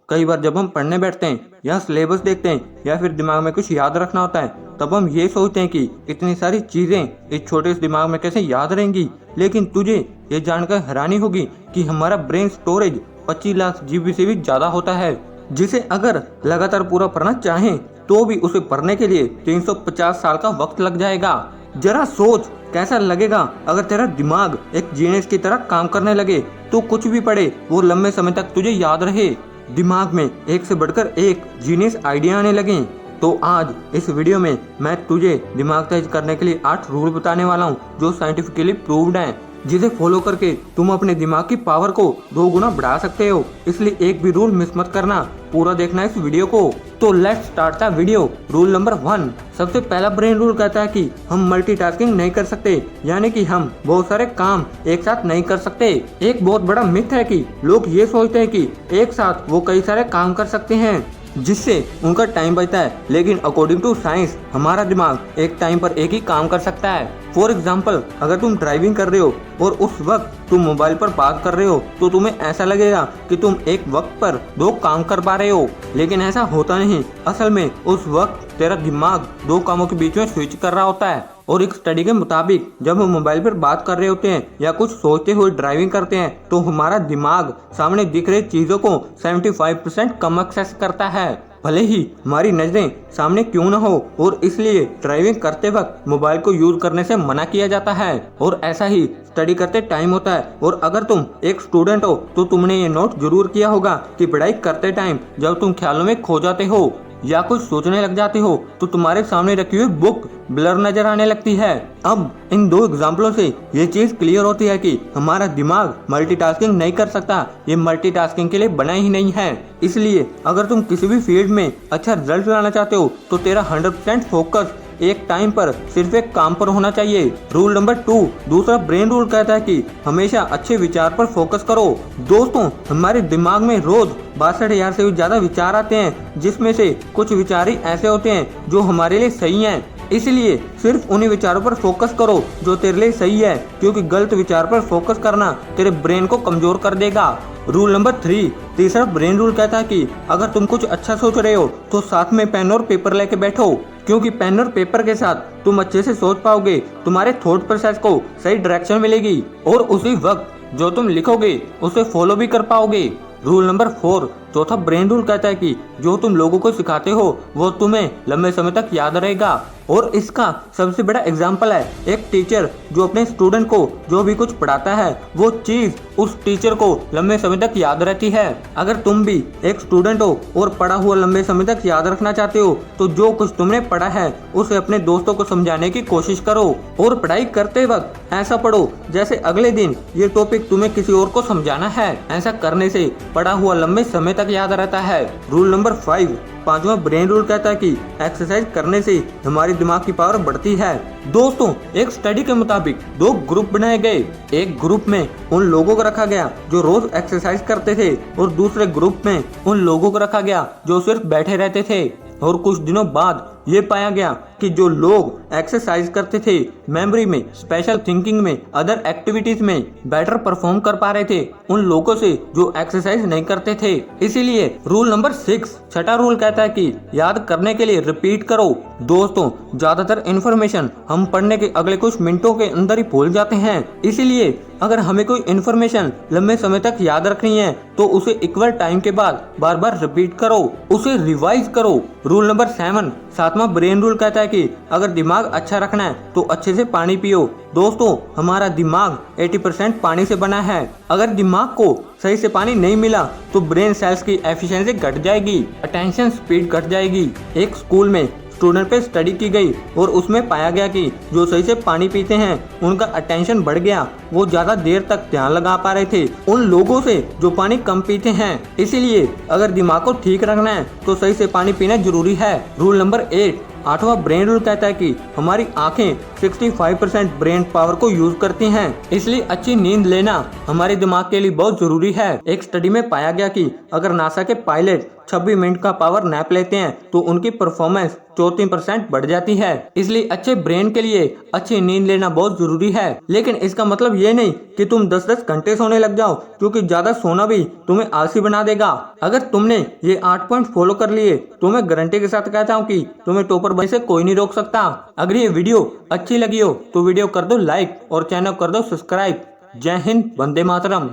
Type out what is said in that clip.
कई बार जब हम पढ़ने बैठते हैं या सिलेबस देखते हैं या फिर दिमाग में कुछ याद रखना होता है, तब हम ये सोचते हैं कि इतनी सारी चीजें इस छोटे से दिमाग में कैसे याद रहेंगी। लेकिन तुझे ये जानकर हैरानी होगी कि हमारा ब्रेन स्टोरेज 25 लाख जीबी से भी ज्यादा होता है, जिसे अगर लगातार पूरा पढ़ना चाहें तो भी उसे पढ़ने के लिए 350 साल का वक्त लग जाएगा। जरा सोच कैसा लगेगा अगर तेरा दिमाग एक जीनियस की तरह काम करने लगे, तो कुछ भी पढ़े वो लंबे समय तक तुझे याद रहे, दिमाग में एक से बढ़कर एक जीनियस आइडिया आने लगे। तो आज इस वीडियो में मैं तुझे दिमाग तेज करने के लिए 8 रूल बताने वाला हूँ जो साइंटिफिकली प्रूव्ड हैं, जिसे फॉलो करके तुम अपने दिमाग की पावर को 2 गुना बढ़ा सकते हो। इसलिए एक भी रूल मिस मत करना, पूरा देखना इस वीडियो को। तो let's start the video. Rule number 1। सबसे पहला ब्रेन रूल कहता है कि हम मल्टीटास्किंग नहीं कर सकते, यानी कि हम बहुत सारे काम एक साथ नहीं कर सकते। एक बहुत बड़ा मिथ है कि लोग ये सोचते हैं कि एक साथ वो कई सारे काम कर सकते हैं जिससे उनका टाइम बचता है, लेकिन अकॉर्डिंग टू साइंस हमारा दिमाग एक टाइम पर एक ही काम कर सकता है। फॉर एग्जाम्पल, अगर तुम ड्राइविंग कर रहे हो और उस वक्त तुम मोबाइल पर बात कर रहे हो तो तुम्हें ऐसा लगेगा कि तुम एक वक्त पर 2 काम कर पा रहे हो, लेकिन ऐसा होता नहीं। असल में उस वक्त तेरा दिमाग 2 कामों के बीच में स्विच कर रहा होता है। और एक स्टडी के मुताबिक जब हम मोबाइल पर बात कर रहे होते हैं या कुछ सोचते हुए ड्राइविंग करते हैं तो हमारा दिमाग सामने दिख रही चीजों को 75% कम एक्सेस करता है, भले ही हमारी नजरें सामने क्यों न हो। और इसलिए ड्राइविंग करते वक्त मोबाइल को यूज करने से मना किया जाता है। और ऐसा ही स्टडी करते टाइम होता है। और अगर तुम एक स्टूडेंट हो तो तुमने ये नोट जरूर किया होगा कि पढ़ाई करते टाइम जब तुम ख्यालों में खो जाते हो या कुछ सोचने लग जाते हो तो तुम्हारे सामने रखी हुई बुक ब्लर नजर आने लगती है। अब इन 2 एग्जाम्पलों से ये चीज क्लियर होती है कि हमारा दिमाग मल्टीटास्किंग नहीं कर सकता, ये मल्टीटास्किंग के लिए बना ही नहीं है। इसलिए अगर तुम किसी भी फील्ड में अच्छा रिजल्ट लाना चाहते हो तो तेरा 100% फोकस एक टाइम पर सिर्फ एक काम पर होना चाहिए। Rule number 2। दूसरा ब्रेन रूल कहता है कि हमेशा अच्छे विचार पर फोकस करो। दोस्तों, हमारे दिमाग में रोज 62,000 से भी ज्यादा विचार आते हैं, जिसमें से कुछ विचार ही ऐसे होते हैं जो हमारे लिए सही हैं। इसलिए सिर्फ उन्हीं विचारों पर फोकस करो जो तेरे लिए सही है, क्योंकि गलत विचार पर फोकस करना तेरे ब्रेन को कमजोर कर देगा। Rule number 3। तीसरा ब्रेन रूल कहता है कि अगर तुम कुछ अच्छा सोच रहे हो तो साथ में पेन और पेपर लेके बैठो, क्योंकि पेन और पेपर के साथ तुम अच्छे से सोच पाओगे, तुम्हारे थॉट प्रोसेस को सही डायरेक्शन मिलेगी और उसी वक्त जो तुम लिखोगे उसे फॉलो भी कर पाओगे। Rule number 4। चौथा ब्रेन रूल कहता है कि जो तुम लोगों को सिखाते हो वो तुम्हें लंबे समय तक याद रहेगा। और इसका सबसे बड़ा एग्जाम्पल है एक टीचर जो अपने स्टूडेंट को जो भी कुछ पढ़ाता है वो चीज उस टीचर को लंबे समय तक याद रहती है। अगर तुम भी एक स्टूडेंट हो और पढ़ा हुआ लंबे समय तक याद रखना चाहते हो तो जो कुछ तुमने पढ़ा है उसे अपने दोस्तों को समझाने की कोशिश करो। और पढ़ाई करते वक्त ऐसा पढ़ो जैसे अगले दिन ये टॉपिक तुम्हें किसी और को समझाना है। ऐसा करने से पढ़ा हुआ लंबे समय तक याद रहता है। Rule number 5। 5वां ब्रेन रूल कहता है कि एक्सरसाइज करने से हमारे दिमाग की पावर बढ़ती है। दोस्तों, एक स्टडी के मुताबिक 2 ग्रुप बनाए गए। एक ग्रुप में उन लोगों को रखा गया जो रोज एक्सरसाइज करते थे और दूसरे ग्रुप में उन लोगों को रखा गया जो सिर्फ बैठे रहते थे। और कुछ दिनों बाद ये पाया गया कि जो लोग एक्सरसाइज करते थे मेमोरी में, स्पेशल थिंकिंग में, अदर एक्टिविटीज में बेटर परफॉर्म कर पा रहे थे उन लोगों से जो एक्सरसाइज नहीं करते थे। इसीलिए रूल नंबर 6। छठा रूल कहता है कि याद करने के लिए रिपीट करो। दोस्तों, ज्यादातर इन्फॉर्मेशन हम पढ़ने के अगले कुछ मिनटों के अंदर ही भूल जाते हैं। इसीलिए अगर हमें कोई इन्फॉर्मेशन लंबे समय तक याद रखनी है तो उसे इक्वल टाइम के बाद बार बार रिपीट करो, उसे रिवाइज करो। Rule number 7। 7वां ब्रेन रूल कहता है कि अगर दिमाग अच्छा रखना है तो अच्छे से पानी पियो। दोस्तों, हमारा दिमाग 80% पानी से बना है। अगर दिमाग को सही से पानी नहीं मिला तो ब्रेन सेल्स की एफिशिएंसी घट जाएगी, अटेंशन स्पीड घट जाएगी। एक स्कूल में स्टूडेंट पे स्टडी की गई और उसमें पाया गया कि जो सही से पानी पीते हैं उनका अटेंशन बढ़ गया, वो ज्यादा देर तक ध्यान लगा पा रहे थे उन लोगों से जो पानी कम पीते हैं। इसीलिए अगर दिमाग को ठीक रखना है तो सही से पानी पीना जरूरी है। Rule number 8। 8वां ब्रेन रूल कहता है कि हमारी आंखें 65% ब्रेन पावर को यूज करती हैं। इसलिए अच्छी नींद लेना हमारे दिमाग के लिए बहुत जरूरी है। एक स्टडी में पाया गया कि अगर नासा के पायलट 26 मिनट का पावर नैप लेते हैं तो उनकी परफॉर्मेंस 34% बढ़ जाती है। इसलिए अच्छे ब्रेन के लिए अच्छी नींद लेना बहुत जरूरी है। लेकिन इसका मतलब ये नहीं कि तुम 10-10 घंटे सोने लग जाओ, क्योंकि ज्यादा सोना भी तुम्हें आलसी बना देगा। अगर तुमने ये 8 पॉइंट फॉलो कर लिए तो मैं गारंटी के साथ कहता हूँ कि तुम्हें टॉपर बनने से कोई नहीं रोक सकता। अगर ये वीडियो अच्छी लगी हो तो वीडियो कर दो लाइक और चैनल कर दो सब्सक्राइब। जय हिंद, वंदे मातरम।